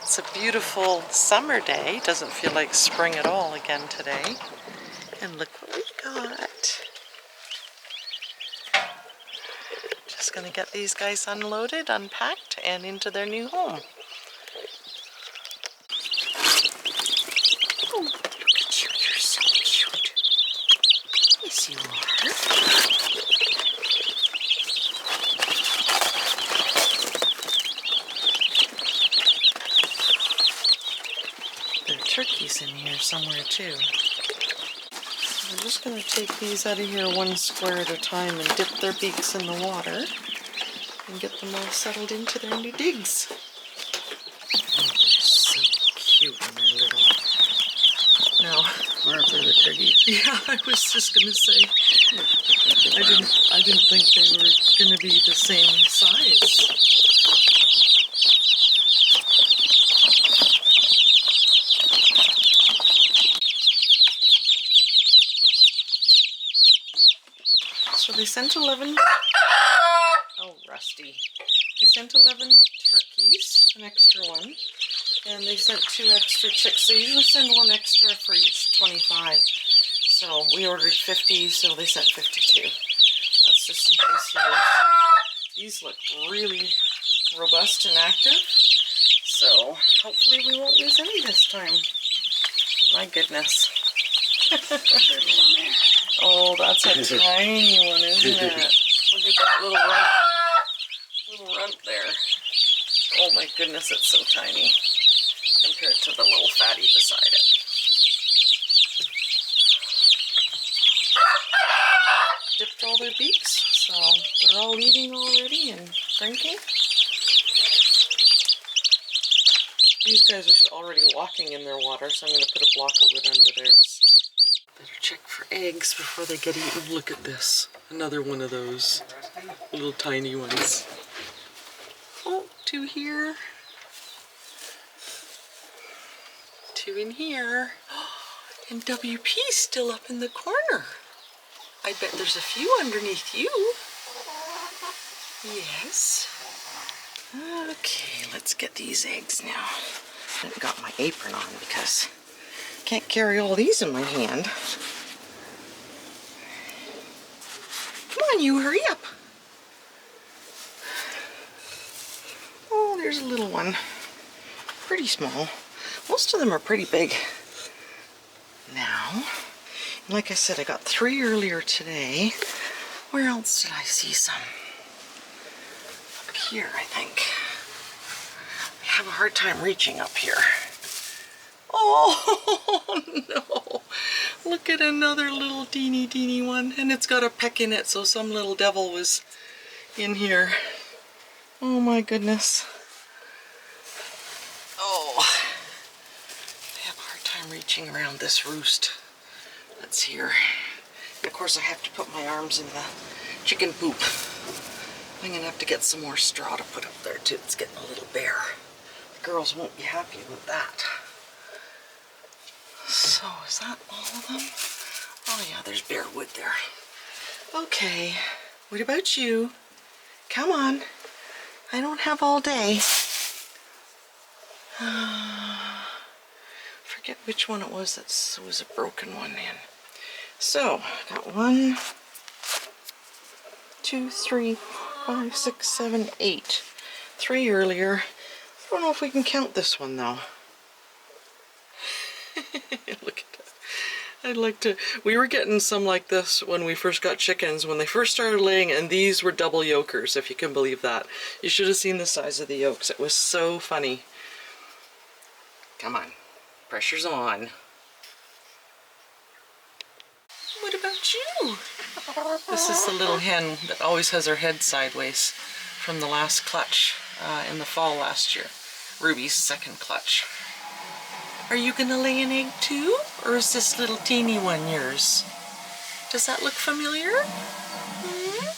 It's a beautiful summer day. Doesn't feel like spring at all again today. And look what we got. Just gonna get these guys unloaded, unpacked, and into their new home. Oh, look at you, you're so cute. Yes, you are. There are turkeys in here somewhere too. I'm just going to take these out of here one square at a time and dip their beaks in the water and get them all settled into their new digs. Oh, they're so cute when they're little. Now, Where for the turkeys? yeah, I was just going to say, I didn't think they were going to be the same size. So they sent 11, oh Rusty, they sent 11 turkeys, an extra one, and they sent 2 extra chicks. They usually send 1 extra for each 25, so we ordered 50, so they sent 52. That's just in case you lose. These look really robust and active, so hopefully we won't lose any this time. My goodness. Oh, that's a tiny one, isn't it? Look at that little runt there. Oh my goodness, it's so tiny compared to the little fatty beside it. Dipped all their beaks, so they're all eating already and drinking. These guys are already walking in their water, so I'm going to put a block of wood under theirs. Better check for eggs before they get eaten. Look at this. Another one of those little tiny ones. Oh, 2 here. 2 in here. And WP's still up in the corner. I bet there's a few underneath you. Yes. Okay, let's get these eggs now. I haven't got my apron on because can't carry all these in my hand. Come on, you, hurry up. Oh, there's a little one. Pretty small. Most of them are pretty big. Now, like I said, I got 3 earlier today. Where else did I see some? Up here, I think. I have a hard time reaching up here. Oh no! Look at another little teeny one, and it's got a peck in it, so some little devil was in here. Oh my goodness. Oh, I have a hard time reaching around this roost that's here. And of course I have to put my arms in the chicken poop. I'm gonna have to get some more straw to put up there too. It's getting a little bare. The girls won't be happy with that. So, is that all of them? Oh yeah, there's bare wood there. Okay, what about you? Come on. I don't have all day. Forget which one it was that was a broken one in. So, got 1, 2, 3, 5, 6, 7, 8. 3 earlier. I don't know if we can count this one though. Look at that. I'd like to. We were getting some like this when we first got chickens, when they first started laying, and these were double yolkers, if you can believe that. You should have seen the size of the yolks. It was so funny. Come on. Pressure's on. What about you? This is the little hen that always has her head sideways from the last clutch in the fall last year. Ruby's second clutch. Are you gonna lay an egg too? Or is this little teeny one yours? Does that look familiar? Hmm?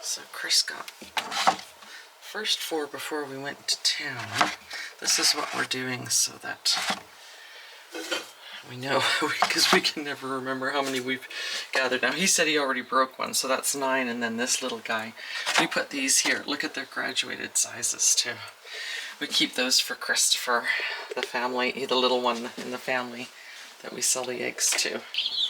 So Chris got first 4 before we went to town. This is what we're doing so that We know, because we can never remember how many we've gathered now. He said he already broke one, so that's 9, and then this little guy. We put these here. Look at their graduated sizes, too. We keep those for Christopher, the family, the little one in the family that we sell the eggs to.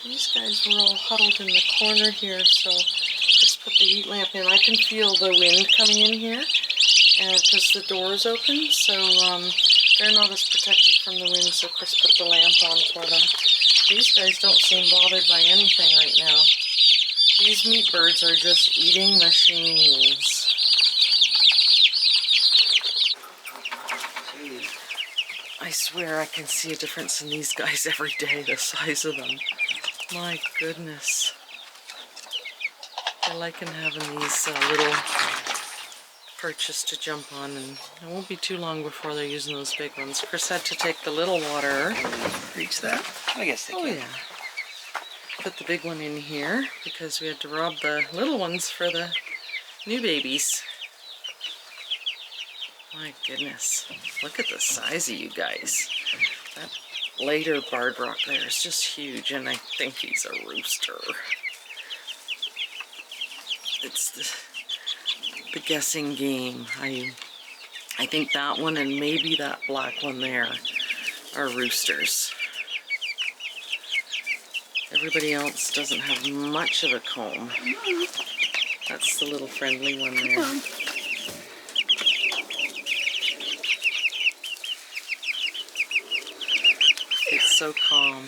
These guys were all huddled in the corner here, so just put the heat lamp in. I can feel the wind coming in here, and because the door is open, so they're not as protected from the wind, so Chris put the lamp on for them. These guys don't seem bothered by anything right now. These meat birds are just eating machines. I swear I can see a difference in these guys every day, the size of them. My goodness. I like having these little perches to jump on, and it won't be too long before they're using those big ones. Chris had to take the little water. Reach that? I guess they can. Oh yeah. Put the big one in here because we had to rob the little ones for the new babies. My goodness, look at the size of you guys. That later barred rock there is just huge, and I think he's a rooster. It's the guessing game. I think that one and maybe that black one there are roosters. Everybody else doesn't have much of a comb. That's the little friendly one there. It's so calm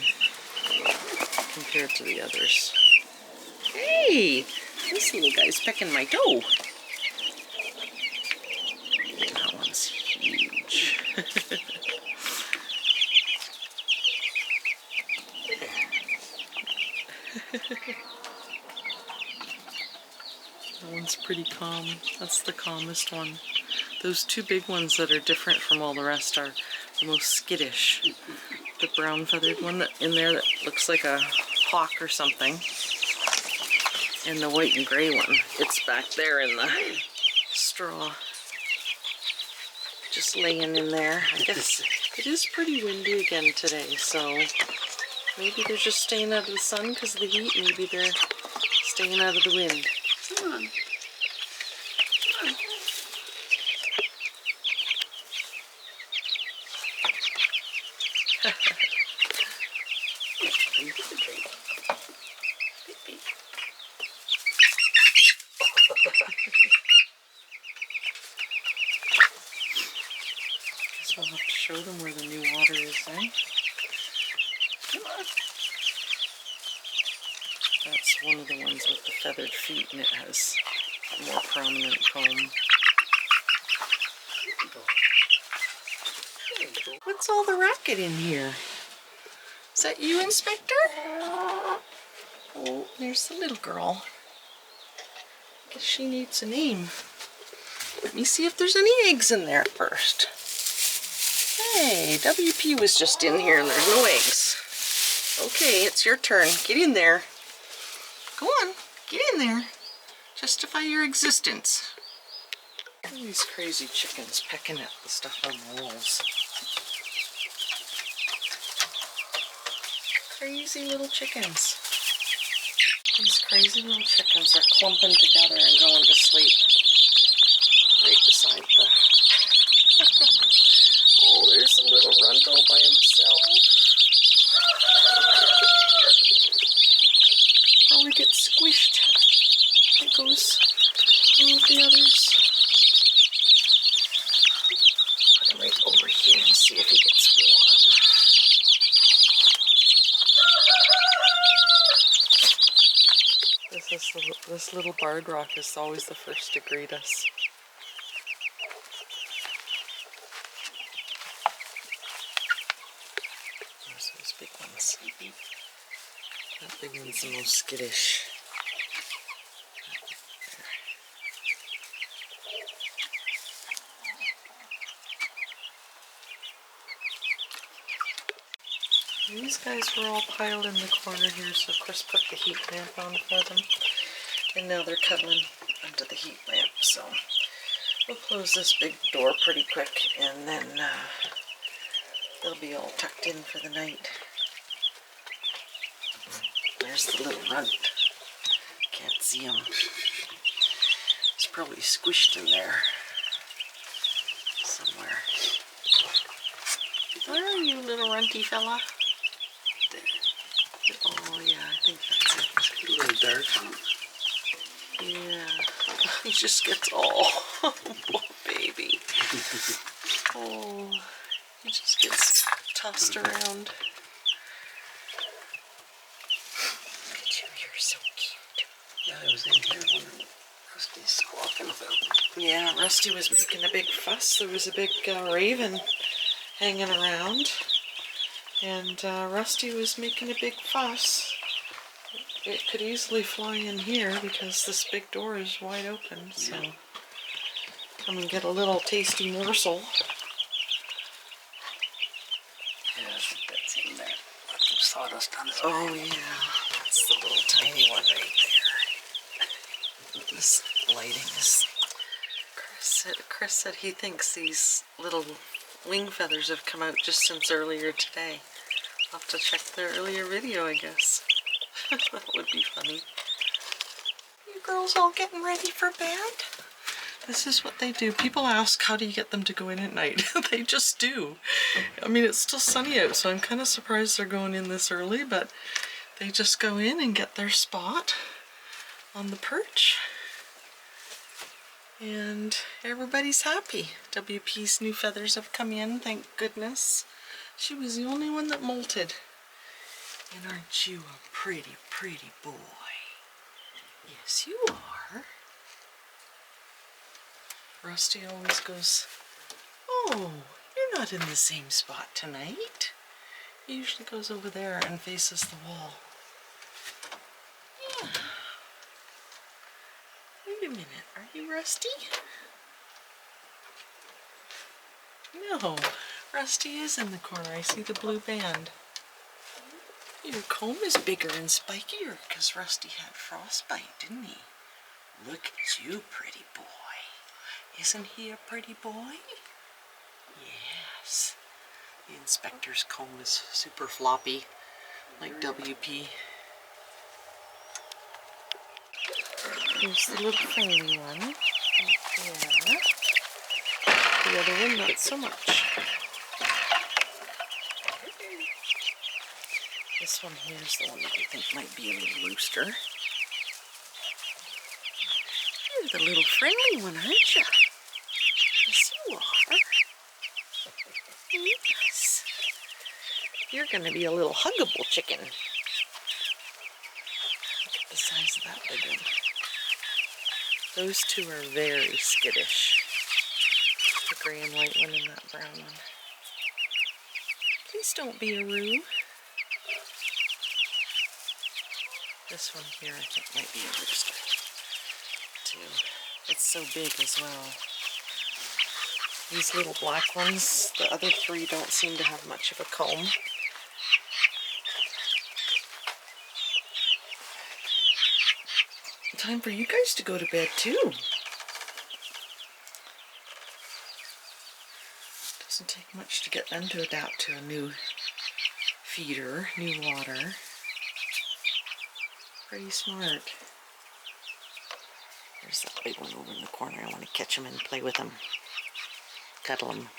compared to the others. Hey, this little guy's pecking my toe. That one's huge. That one's pretty calm. That's the calmest one. Those two big ones that are different from all the rest are the most skittish. The brown feathered one that in there that looks like a hawk or something. And the white and gray one. It's back there in the straw. Just laying in there. I guess it is pretty windy again today, so maybe they're just staying out of the sun because of the heat. Maybe they're staying out of the wind. Come on. Come on. Guess we'll have to show them where the new water is, eh? Come on. That's one of the ones with the feathered feet, and it has a more prominent comb. What's all the racket in here? Is that you, Inspector? Oh, there's the little girl. Guess she needs a name. Let me see if there's any eggs in there first. Hey, WP was just in here and there's no eggs. Okay, it's your turn. Get in there. Go on, get in there. Justify your existence. Look at these crazy chickens pecking at the stuff on the walls. Crazy little chickens. These crazy little chickens are clumping together and going to sleep right beside the... Oh, there's a little rundle by himself. Probably gets squished. It goes in with the others. Put him right over here and see if he gets warm. This little barred rock is always the first to greet us. There's those big ones. That big one's the most skittish. These guys were all piled in the corner here, so Chris put the heat lamp on for them. And now they're cuddling under the heat lamp, so we'll close this big door pretty quick, and then they'll be all tucked in for the night. there's the little runt. Can't see him. He's probably squished in there somewhere. Where are you, little runty fella? Oh yeah, I think that's it. It's a little dark on him. Yeah, he just gets all, oh, poor baby. Oh, he just gets tossed around. Look at you, you're so cute. Yeah, I was in here wondering what Rusty's squawking about. Yeah, Rusty was making a big fuss. There was a big raven hanging around, and Rusty was making a big fuss. It could easily fly in here because this big door is wide open, so come and get a little tasty morsel. Yeah, I think that's in there. Lots of sawdust on his Oh yeah, that's the little tiny one right there. This lighting is... Chris said he thinks these little wing feathers have come out just since earlier today. I'll have to check their earlier video, I guess. That would be funny. You girls all getting ready for bed? This is what they do. People ask, how do you get them to go in at night? They just do. I mean, it's still sunny out, so I'm kind of surprised they're going in this early, but they just go in and get their spot on the perch. And everybody's happy. WP's new feathers have come in, thank goodness. She was the only one that molted. And aren't you a pretty, pretty boy? Yes, you are. Rusty always goes, oh, you're not in the same spot tonight. He usually goes over there and faces the wall. Yeah. Wait a minute, are you Rusty? No, Rusty is in the corner. I see the blue band. Your comb is bigger and spikier because Rusty had frostbite, didn't he? Look at you, pretty boy. Isn't he a pretty boy? Yes. The inspector's comb is super floppy, like WP. Here's the little friendly one. Right there. The other one, not so much. This one here is the one that I think might be a little rooster. You're the little friendly one, aren't you? Yes, you are. Yes. You're going to be a little huggable chicken. Look at the size of that big one. Those two are very skittish. The gray and white one and that brown one. Please don't be a roo. This one here I think might be a rooster too. It's so big as well. These little black ones, the other three don't seem to have much of a comb. Time for you guys to go to bed too. Doesn't take much to get them to adapt to a new feeder, new water. Pretty smart. There's that big one over in the corner. I want to catch him and play with him. Cuddle him.